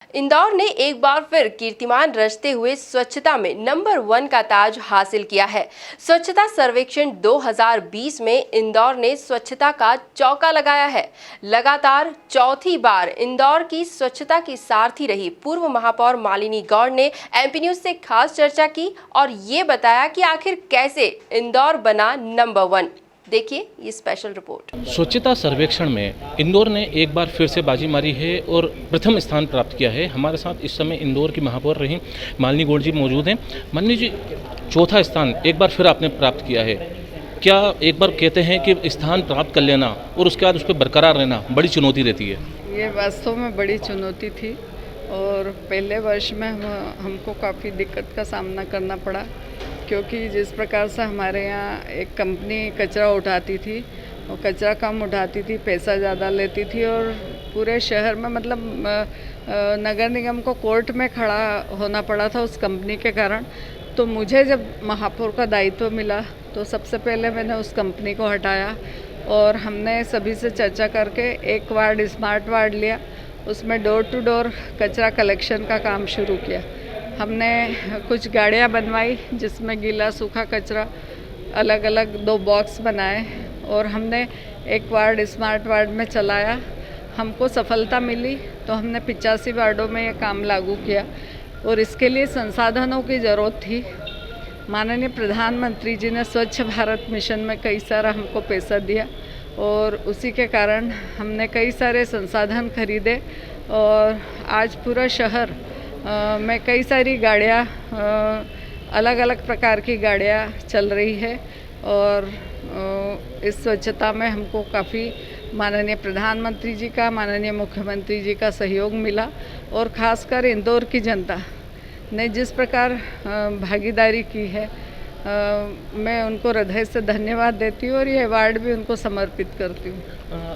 इंदौर ने एक बार फिर कीर्तिमान रचते हुए स्वच्छता में नंबर 1 का ताज हासिल किया है। स्वच्छता सर्वेक्षण 2020 में इंदौर ने स्वच्छता का चौका लगाया है। लगातार चौथी बार इंदौर की स्वच्छता की सारथी रही पूर्व महापौर मालिनी गौड़ ने एमपी न्यूज से खास चर्चा की और ये बताया कि आखिर कैसे इंदौर बना नंबर 1। देखिए ये स्पेशल रिपोर्ट। स्वच्छता सर्वेक्षण में इंदौर ने एक बार फिर से बाजी मारी है और प्रथम स्थान प्राप्त किया है। हमारे साथ इस समय इंदौर की महापौर रही मालिनी गौड़ जी मौजूद हैं। मालिनी जी, चौथा स्थान एक बार फिर आपने प्राप्त किया है। क्या एक बार कहते हैं कि स्थान प्राप्त कर लेना और उसके बाद उस पर बरकरार रहना बड़ी चुनौती रहती है? ये वास्तव में बड़ी चुनौती थी और पहले वर्ष में हमको काफ़ी दिक्कत का सामना करना पड़ा, क्योंकि जिस प्रकार से हमारे यहाँ एक कंपनी कचरा उठाती थी, वो कचरा कम उठाती थी, पैसा ज़्यादा लेती थी और पूरे शहर में मतलब नगर निगम को कोर्ट में खड़ा होना पड़ा था उस कंपनी के कारण। तो मुझे जब महापौर का दायित्व मिला तो सबसे पहले मैंने उस कंपनी को हटाया और हमने सभी से चर्चा करके एक वार्ड स्मार्ट वार्ड लिया, उसमें डोर टू डोर कचरा कलेक्शन का काम शुरू किया। हमने कुछ गाड़ियाँ बनवाई जिसमें गीला सूखा कचरा अलग अलग 2 बॉक्स बनाए और हमने एक वार्ड स्मार्ट वार्ड में चलाया। हमको सफलता मिली तो हमने 85 वार्डों में ये काम लागू किया और इसके लिए संसाधनों की ज़रूरत थी। माननीय प्रधानमंत्री जी ने स्वच्छ भारत मिशन में कई सारा हमको पैसा दिया और उसी के कारण हमने कई सारे संसाधन खरीदे और आज पूरा शहर में कई सारी गाड़ियाँ अलग अलग प्रकार की गाड़ियाँ चल रही है और इस स्वच्छता में हमको काफ़ी माननीय प्रधानमंत्री जी का, माननीय मुख्यमंत्री जी का सहयोग मिला और ख़ासकर इंदौर की जनता ने जिस प्रकार भागीदारी की है, मैं उनको हृदय से धन्यवाद देती हूँ और ये अवार्ड भी उनको समर्पित करती हूँ।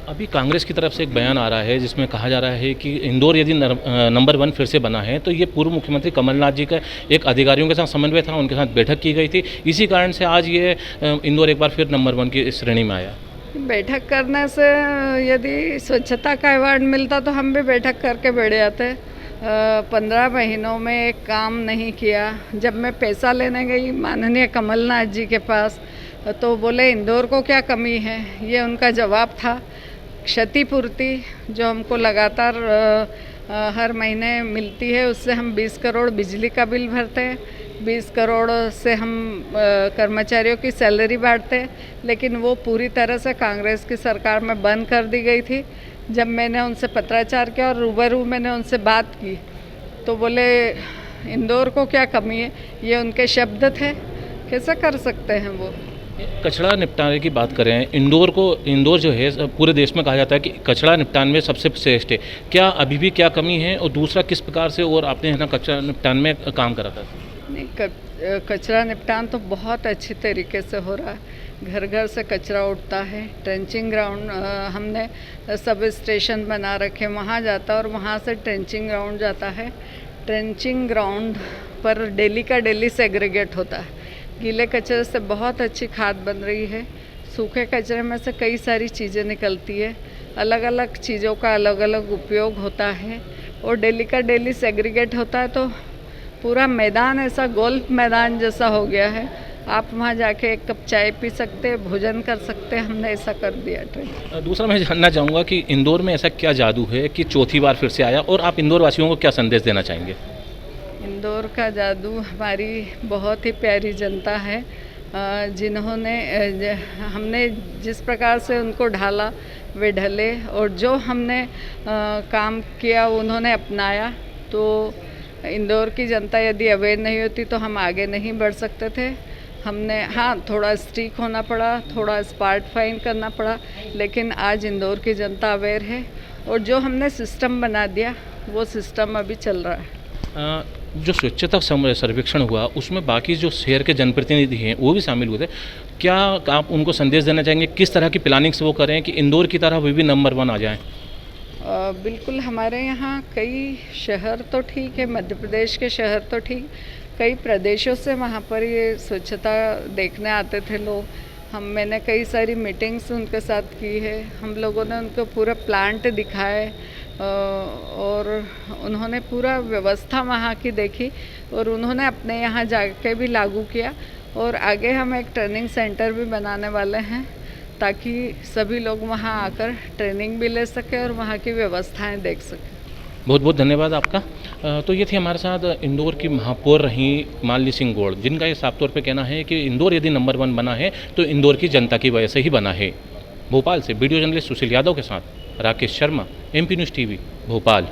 अभी कांग्रेस की तरफ से एक बयान आ रहा है जिसमें कहा जा रहा है कि इंदौर यदि नंबर 1 फिर से बना है तो ये पूर्व मुख्यमंत्री कमलनाथ जी का एक अधिकारियों के साथ समन्वय था, उनके साथ बैठक की गई थी, इसी कारण से आज ये इंदौर एक बार फिर नंबर 1 की श्रेणी में आया। बैठक करने से यदि स्वच्छता का अवार्ड मिलता तो हम भी बैठक करके बैठ जाते। 15 महीनों में एक काम नहीं किया। जब मैं पैसा लेने गई माननीय कमलनाथ जी के पास तो बोले इंदौर को क्या कमी है, ये उनका जवाब था। क्षतिपूर्ति जो हमको लगातार हर महीने मिलती है उससे हम 20 करोड़ बिजली का बिल भरते हैं, 20 करोड़ से हम कर्मचारियों की सैलरी बांटते हैं, लेकिन वो पूरी तरह से कांग्रेस की सरकार में बंद कर दी गई थी। जब मैंने उनसे पत्राचार किया और रूबरू मैंने उनसे बात की तो बोले इंदौर को क्या कमी है, ये उनके शब्द थे। कैसे कर सकते हैं वो? कचरा निपटाने की बात करें, इंदौर जो है पूरे देश में कहा जाता है कि कचरा निपटान में सबसे श्रेष्ठ है। क्या अभी भी क्या कमी है और दूसरा किस प्रकार से और आपने है ना कचरा निपटान में काम करा था? नहीं, कचरा निपटान तो बहुत अच्छी तरीके से हो रहा है। घर घर से कचरा उठता है। ट्रेंचिंग ग्राउंड हमने सब स्टेशन बना रखे, वहाँ जाता है और वहाँ से ट्रेंचिंग ग्राउंड जाता है। ट्रेंचिंग ग्राउंड पर डेली का डेली सेग्रीगेट होता है। गीले कचरे से बहुत अच्छी खाद बन रही है। सूखे कचरे में से कई सारी चीज़ें निकलती है। अलग अलग चीज़ों का अलग अलग उपयोग होता है और डेली का डेली सेग्रीगेट होता है तो पूरा मैदान ऐसा गोल्फ मैदान जैसा हो गया है। आप वहाँ जाके एक कप चाय पी सकते हैं, भोजन कर सकते हैं। हमने ऐसा कर दिया। दूसरा मैं जानना चाहूँगा कि इंदौर में ऐसा क्या जादू है कि चौथी बार फिर से आया और आप इंदौर वासियों को क्या संदेश देना चाहेंगे? इंदौर का जादू हमारी बहुत ही प्यारी जनता है, जिन्होंने हमने जिस प्रकार से उनको ढाला वे ढले और जो हमने काम किया उन्होंने अपनाया। तो इंदौर की जनता यदि अवेयर नहीं होती तो हम आगे नहीं बढ़ सकते थे। हमने थोड़ा स्ट्रिक्ट होना पड़ा, थोड़ा स्मार्ट फाइन करना पड़ा, लेकिन आज इंदौर की जनता अवेयर है और जो हमने सिस्टम बना दिया वो सिस्टम अभी चल रहा है। जो स्वच्छता सर्वेक्षण हुआ उसमें बाकी जो शहर के जनप्रतिनिधि हैं वो भी शामिल हुए थे। क्या आप उनको संदेश देना चाहेंगे किस तरह की प्लानिंग से वो करें कि इंदौर की तरह वे भी नंबर 1 आ जाएं? बिल्कुल, हमारे यहाँ कई शहर तो ठीक है, मध्य प्रदेश के शहर तो ठीक, कई प्रदेशों से वहाँ पर ये स्वच्छता देखने आते थे लोग। मैंने कई सारी मीटिंग्स उनके साथ की है। हम लोगों ने उनको पूरा प्लांट दिखाए, और उन्होंने पूरा व्यवस्था वहाँ की देखी और उन्होंने अपने यहाँ जाके भी लागू किया। और आगे हम एक ट्रेनिंग सेंटर भी बनाने वाले हैं ताकि सभी लोग वहाँ आकर ट्रेनिंग भी ले सकें और वहाँ की व्यवस्थाएं देख सकें। बहुत बहुत धन्यवाद आपका। तो ये थी हमारे साथ इंदौर की महापौर रही मालिनी सिंह गौड़, जिनका ये साफ तौर पे कहना है कि इंदौर यदि नंबर 1 बना है तो इंदौर की जनता की वजह से ही बना है। भोपाल से वीडियो जर्नलिस्ट सुशील यादव के साथ Rakesh Sharma, MP news TV, Bhopal.